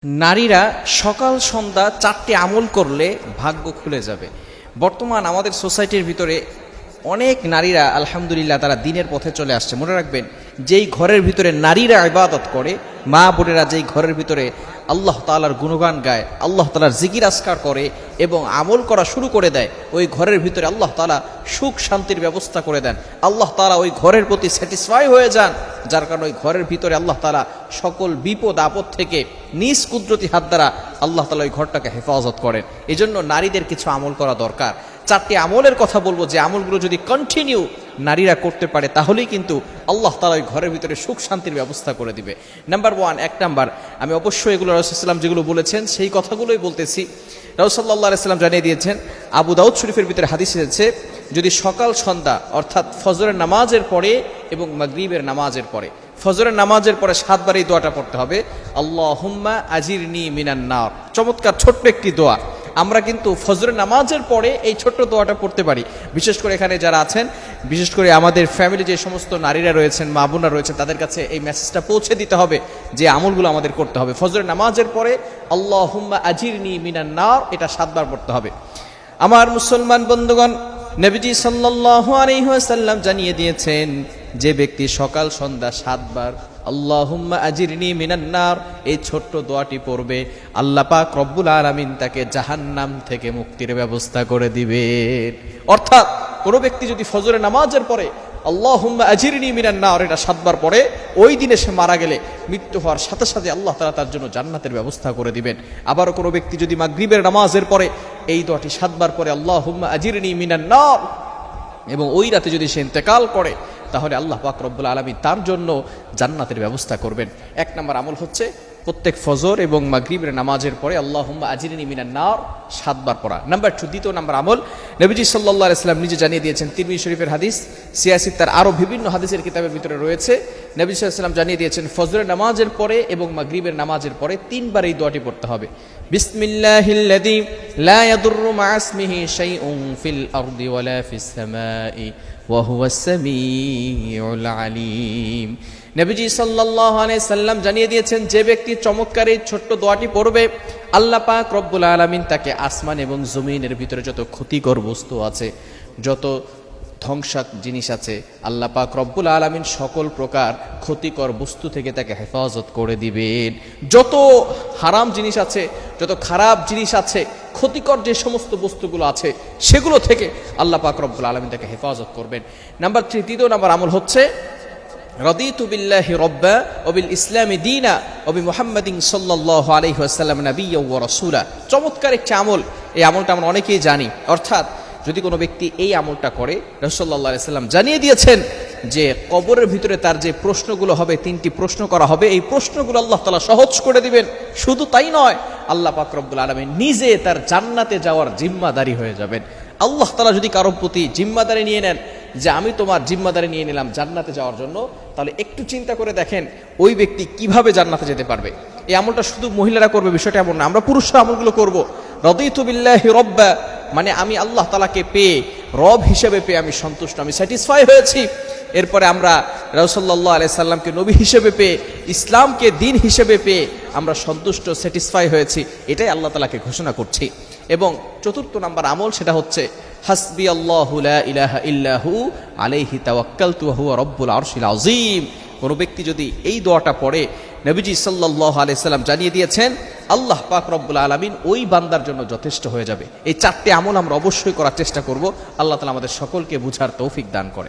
নারীরা সকাল সন্ধ্যা 4টি আমল করলে ভাগ্য খুলে যাবে। বর্তমান আমাদের সোসাইটির ভিতরে অনেক নারীরা আলহামদুলিল্লাহ তারা দিনের পথে চলে আসছে। মনে রাখবেন, যেই ঘরের ভিতরে নারীরা ইবাদত করে, মা বোনেরা যেই ঘরের ভিতরে আল্লাহ তাআলার গুণগান গায়, আল্লাহ তাআলার জিকির আসকার করে এবং আমল করা শুরু করে দেয়, ওই ঘরের ভিতরে আল্লাহ তাআলা সুখ শান্তির ব্যবস্থা করে দেন। আল্লাহ তাআলা ওই ঘরের প্রতি স্যাটিসফাই হয়ে যান, যার কারণে ওই ঘরের ভিতরে আল্লাহ তাআলা সকল বিপদ আপদ থেকে নিজ কুদরতি হাত দ্বারা আল্লাহ তাআলা ওই ঘরটাকে হেফাজত করেন। এজন্য নারীদের কিছু আমল করা দরকার। 4টি আমলের কথা বলবো, যে আমলগুলো যদি কন্টিনিউ নারীরা করতে পারে তাহলেই কিন্তু আল্লাহ তাআলা ওই ঘরের ভিতরে সুখ শান্তির ব্যবস্থা করে দিবে। নাম্বার 1, 1 নাম্বার, আমি অবশ্যই এগুলো রাসূল সাল্লাল্লাহু আলাইহি ওয়াসাল্লাম যেগুলো বলেছেন সেই কথাগুলোই বলতেছি। রাসূল সাল্লাল্লাহু আলাইহি ওয়াসাল্লাম জানিয়ে দিয়েছেন, আবু দাউদ শরীফের ভিতরে হাদিস এসেছে, যদি সকাল সন্ধ্যা অর্থাৎ ফজরের নামাজের পরে এবং মাগরিবের নামাজের পরে, ফজরের নামাজের পরে 7 বার এই দোয়াটা পড়তে হবে, আল্লাহুম্মা আজিরনি মিনান নার। চমৎকার ছোট্ট একটি দোয়া। আমরা কিন্তু ফজরের নামাজের পরে এই ছোট্ট দোয়াটা পড়তে পারি। বিশেষ করে এখানে যারা আছেন, বিশেষ করে আমাদের ফ্যামিলি যে সমস্ত নারীরা রয়েছেন, মা বোনরা রয়েছেন, তাদের কাছে এই মেসেজটা পৌঁছে দিতে হবে যে আমলগুলো আমাদের করতে হবে। ফজরের নামাজের পরে আল্লাহুম্মা আজিরনি মিনান নার, এটা 7 বার পড়তে হবে। আমার মুসলমান বন্ধুগণ, নবীজি সাল্লাল্লাহু আলাইহি ওয়াসাল্লাম জানিয়ে দিয়েছেন, যে ব্যক্তি সকাল সন্ধ্যা 7 বার আল্লাহুম্মা আজিরনি মিনান নার এই ছোট্ট দোয়াটি পড়বে, আল্লাহ পাক রব্বুল আলামিন তাকে জাহান্নাম থেকে মুক্তির ব্যবস্থা করে দিবেন। অর্থাৎ কোনো ব্যক্তি যদি ফজরের নামাজের পরে আল্লাহুম্মা আজিরনি মিনান নার এটা 7 বার পড়ে, ওই দিনে সে মারা গেলে মৃত্যু হওয়ার সাথে সাথে আল্লাহ তাআলা তার জন্য জান্নাতের ব্যবস্থা করে দিবেন। আবারও কোনো ব্যক্তি যদি মাগরিবের নামাজের পরে এই দোয়াটি 7 বার পরে আল্লাহুম্মা আজিরনি মিনান নার এবং ওই রাতে যদি সে ইন্তেকাল করে, তাহলে আল্লাহ পাক রব্বুল আলামিন তার জন্য জান্নাতের ব্যবস্থা করবেন। 1 নম্বর আমল হচ্ছে প্রত্যেক ফজর এবং মাগরিবের নামাজের পরে আল্লাহুম্মা আজিরনি মিনান নার 7 বার পড়া। নাম্বার 2, দ্বিতীয় নম্বর আমল, নবীজি সাল্লাল্লাহু আলাইহি ওয়াসাল্লাম নিজে জানিয়ে দিয়েছেন, তিরমিজি শরীফের হাদিস, সিয়াসিত তার আরো বিভিন্ন হাদিসের কিতাবের ভিতরে রয়েছে। নবী সাল্লাল্লাহু আলাইহি ওয়াসাল্লাম জানিয়ে দিয়েছেন, ফজরের নামাজের পরে এবং মাগরিবের নামাজের পরে 3 বার এই দোয়াটি পড়তে হবে, বিসমিল্লাহিল্লাযী লা ইয়াদুররু মা ইসমিহি শাইউন ফিল আরদি ওয়ালা ফিস সামাই ওয়া হুয়াস সামিউল আলিম। নবীজি সাল্লাল্লাহু আলাইহি সাল্লাম জানিয়ে দিয়েছেন, যে ব্যক্তি চমৎকার এই ছোট্ট দোয়াটি পড়বে, আল্লাহ পাক রব্বুল আলামিন তাকে আসমান এবং জমিনের ভিতরে যত ক্ষতিকর বস্তু আছে, যত ধ্বংসাক জিনিস আছে, আল্লাহ পাক রব্বুল আলামিন সকল প্রকার ক্ষতিকর বস্তু থেকে তাকে হেফাজত করে দিবেন। যত হারাম জিনিস আছে, যত খারাপ জিনিস আছে, ক্ষতিকর যে সমস্ত বস্তুগুলো আছে, সেগুলো থেকে আল্লাহ পাক রব্বুল আলামিন তাকে হেফাজত করবেন। নাম্বার 3, তৃতীয় নাম্বার আমল হচ্ছে, রাদিতু বিল্লাহি রাব্বা ওয়া বিল ইসলামি দীনা ওয়া বি মুহাম্মাদিন সাল্লাল্লাহু আলাইহি ওয়াসাল্লাম নাবিয়্যা ওয়া রাসূলা। চমৎকার একটি আমল। এই আমলটা আমরা অনেকেই জানি। অর্থাৎ যদি কোনো ব্যক্তি এই আমলটা করে, রাসূল সাল্লাল্লাহু আলাইহি ওয়াসাল্লাম জানিয়ে দিয়েছেন যে কবরের ভিতরে তার যে প্রশ্নগুলো হবে, 3টি প্রশ্ন করা হবে, এই প্রশ্নগুলো আল্লাহ তাআলা সহজ করে দিবেন। শুধু তাই নয়, আল্লাহ পাক রব্বুল আলামিন নিজে তার জান্নাতে যাওয়ার জিম্মাদারি হয়ে যাবেন। আল্লাহ তাআলা যদি কারোর প্রতি জিম্মাদারি নিয়ে নেন যে আমি তোমার জিম্মাদারি নিয়ে নিলাম জান্নাতে যাওয়ার জন্য, তাহলে একটু চিন্তা করে দেখেন ওই ব্যক্তি কিভাবে জান্নাতে যেতে পারবে। এই আমলটা শুধু মহিলারা করবে বিষয়টা এমন না, আমরা পুরুষরা আমলগুলো করব। রাদিতু বিল্লাহি রাব্বা মানে আমি আল্লাহ তাআলাকে পেয়ে, রব হিসেবে পেয়ে আমি সন্তুষ্ট, আমি স্যাটিসফাই হয়েছি। এরপরে আমরা রাসূল সাল্লাল্লাহু আলাইহি সাল্লামকে নবী হিসেবে পেয়ে, ইসলামকে দ্বীন হিসেবে পেয়ে আমরা সন্তুষ্ট, স্যাটিসফাই হয়েছি, এটাই আল্লাহ তাআলাকে ঘোষণা করছি। এবং 4র্থ নাম্বার আমল, সেটা হচ্ছে হাসবি আল্লাহু লা ইলাহা ইল্লাহু আলাইহি তাওয়াক্কালতু ওয়া হুয়া রাব্বুল আরশিল আযীম। কোনো ব্যক্তি যদি এই দোয়াটা পড়ে, নবীজি সাল্লাল্লাহু আলাইহি সাল্লাম জানিয়ে দিয়েছেন, আল্লাহ পাক রব্বুল আলামিন ওই বান্দার জন্য যথেষ্ট হয়ে যাবে। এই 4টি আমল আমরা অবশ্যই করার চেষ্টা করব। আল্লাহ তাআলা আমাদের সকলকে বুঝার তৌফিক দান করে।